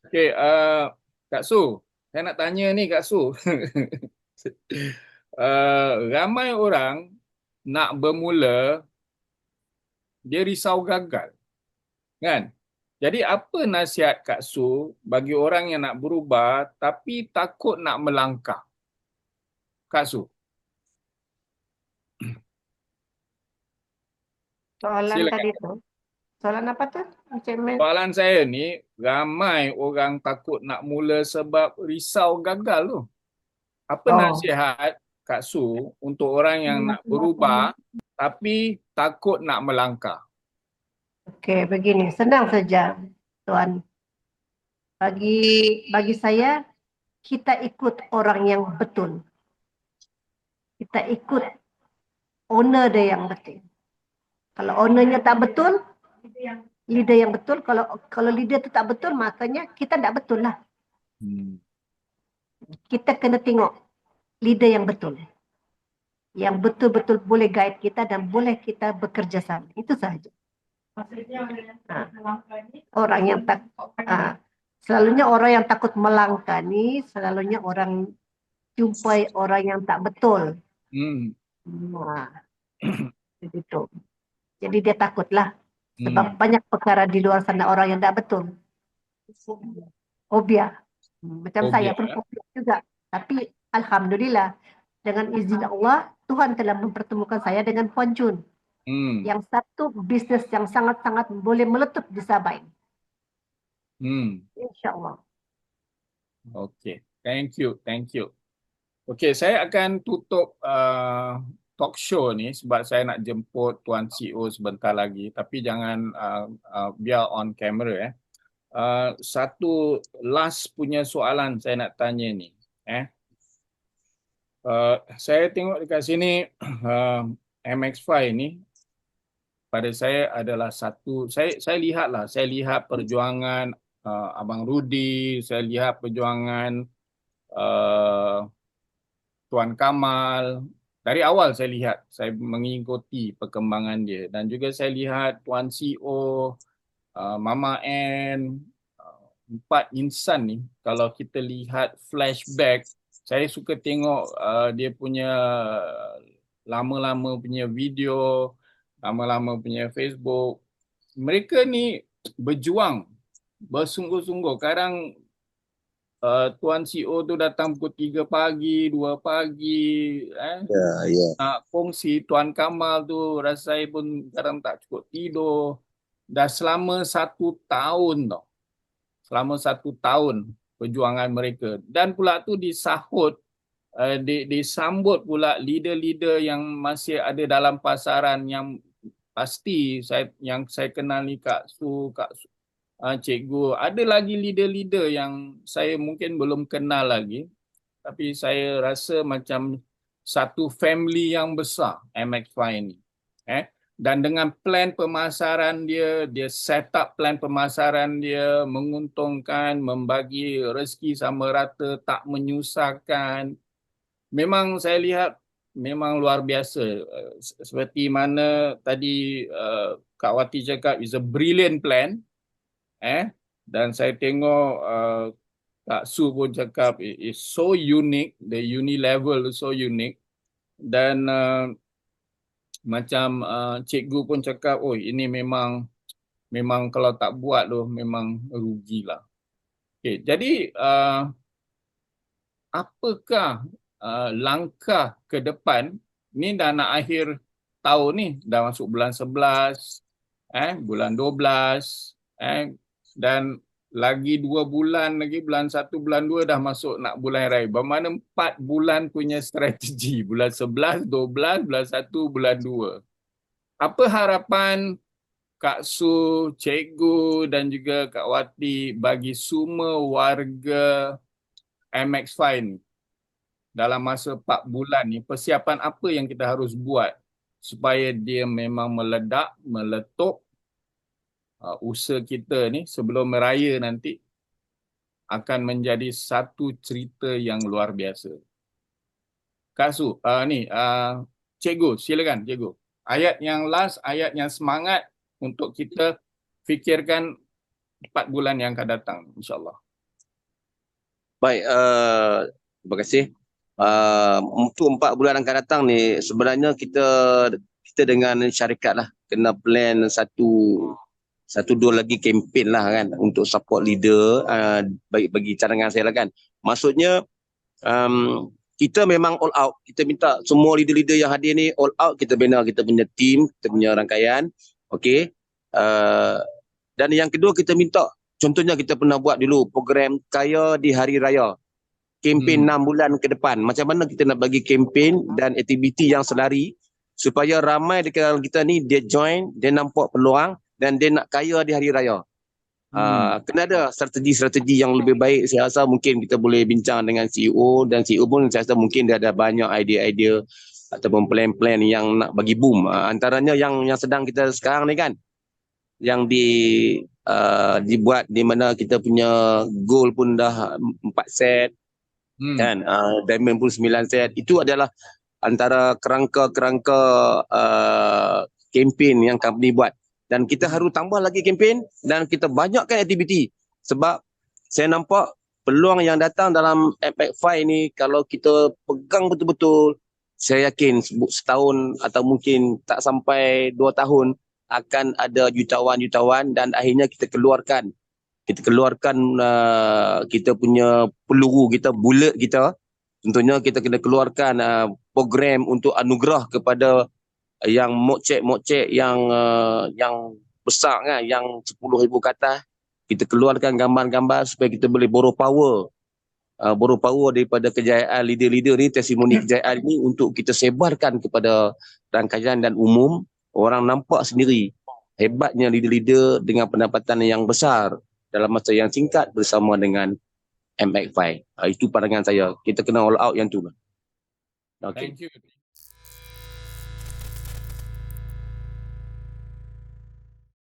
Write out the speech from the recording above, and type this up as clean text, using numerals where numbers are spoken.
Okey, Kak Su, saya nak tanya ni Kak Su. Ramai orang nak bermula, dia risau gagal, kan? Jadi apa nasihat Kak Su bagi orang yang nak berubah tapi takut nak melangkah? Kak Su, Soalan silakan. tadi tu, soalan apa tuh? Soalan saya ni, ramai orang takut nak mula sebab risau gagal tu. Apa Oh, nasihat Kak Su untuk orang yang nak berubah tapi takut nak melangkah? oke, begini, senang saja, Tuan. Bagi saya, kita ikut orang yang betul. Kita ikut owner dia yang betul. Kalau ownernya tak betul, leader yang betul. Kalau leader itu tak betul, makanya kita tak betul lah. Hmm. Kita kena tengok leader yang betul. Yang betul-betul boleh guide kita dan boleh kita bekerja sama. Itu sahaja. Orang yang tak selalunya orang yang takut melangkah ni selalunya orang jumpai orang yang tak betul. Hmm. Begitu. Jadi dia takutlah sebab Hmm. banyak perkara di luar sana orang yang tak betul. Fobia. Macam saya Fobia. pun fobia juga. Tapi alhamdulillah dengan izin Allah Tuhan telah mempertemukan saya dengan Puan Jun. Hmm. Yang satu bisnes yang sangat-sangat boleh meletup di Sabah ini. Hmm. InsyaAllah. Okey. Thank you. Thank you. Okey, saya akan tutup talk show ni sebab saya nak jemput Tuan CEO sebentar lagi. Tapi jangan biar on camera satu last punya soalan saya nak tanya ni. Saya tengok dekat sini MX5 ni pada saya adalah satu, saya lihat perjuangan Abang Rudi, saya lihat perjuangan uh, Tuan Kamal. Dari awal saya lihat, saya mengikuti perkembangan dia dan juga saya lihat Tuan CEO, Mama N, empat insan ni kalau kita lihat flashback, saya suka tengok dia punya lama-lama punya video, lama-lama punya Facebook. Mereka ni berjuang bersungguh-sungguh. Kadang Tuan CEO tu datang pukul 3 pagi, 2 pagi, Ya, ya. nak kongsi. Tuan Kamal tu rasa saya pun kadang tak cukup tidur. Dah selama 1 tahun tau. Selama 1 tahun perjuangan mereka. Dan pula tu disahut, disambut pula leader-leader yang masih ada dalam pasaran yang pasti yang saya kenal ni Kak Su, Cikgu. Ada lagi leader-leader yang saya mungkin belum kenal lagi. Tapi saya rasa macam satu family yang besar MX5 ni. Dan dengan plan pemasaran dia, dia set up plan pemasaran dia, menguntungkan, membagi rezeki sama rata, tak menyusahkan. Memang saya lihat memang luar biasa. Seperti mana tadi Kak Wati cakap, is a brilliant plan. Dan saya tengok Kak Su pun cakap it's so unique, the uni level is so unique. Dan macam cikgu pun cakap, oh ini memang kalau tak buat tu memang rugilah. Okay, jadi apakah langkah ke depan ni? Dah nak akhir tahun ni, dah masuk bulan 11, bulan 12, dan lagi 2 bulan lagi, bulan 1, bulan 2 dah masuk nak bulan raya. Bermakna 4 bulan punya strategi. Bulan 11, 12, bulan 1, bulan 2. Apa harapan Kak Su, Cikgu dan juga Kak Wati bagi semua warga MX5 ni dalam masa 4 bulan ni? Persiapan apa yang kita harus buat supaya dia memang meledak, meletup, usaha kita ni sebelum meraya nanti akan menjadi satu cerita yang luar biasa. Kak Su, Cikgu, silakan Cikgu. Ayat yang last, ayat yang semangat untuk kita fikirkan 4 bulan yang akan datang, insyaAllah. Baik, terima kasih. Untuk 4 bulan akan datang ni sebenarnya kita dengan syarikat lah kena plan satu dua lagi kempen lah kan untuk support leader, bagi cadangan saya lah kan. Maksudnya kita memang all out. Kita minta semua leader-leader yang hadir ni all out, kita bina kita punya team, kita punya rangkaian. Okey. Dan yang kedua kita minta, contohnya kita pernah buat dulu program Kaya di Hari Raya. Kempen 6 bulan ke depan. Macam mana kita nak bagi kempen dan aktiviti yang selari supaya ramai di kalangan kita ni dia join, dia nampak peluang dan dia nak kaya di Hari Raya. Kena ada strategi-strategi yang lebih baik. Saya rasa mungkin kita boleh bincang dengan CEO, dan CEO pun saya rasa mungkin dia ada banyak idea-idea ataupun plan-plan yang nak bagi boom. Antaranya yang sedang kita sekarang ni kan, yang dibuat di mana kita punya goal pun dah 4 set kan, diamond pun 9 set. Itu adalah antara kerangka-kerangka kempen yang company buat, dan kita harus tambah lagi kempen dan kita banyakkan aktiviti. Sebab saya nampak peluang yang datang dalam Impact 5 ni, kalau kita pegang betul-betul, saya yakin setahun atau mungkin tak sampai 2 tahun akan ada jutawan-jutawan, dan akhirnya kita keluarkan kita punya peluru kita, bullet kita. Contohnya kita kena keluarkan program untuk anugerah kepada yang mokcek yang besar kan, yang 10,000 ke atas. Kita keluarkan gambar-gambar supaya kita boleh borrow power daripada kejayaan leader-leader ni, testimoni kejayaan ni, untuk kita sebarkan kepada rangkaian dan umum. Orang nampak sendiri hebatnya leader-leader dengan pendapatan yang besar dalam masa yang singkat bersama dengan MX5. Itu pandangan saya. Kita kena all out yang tu. Okay. Thank you.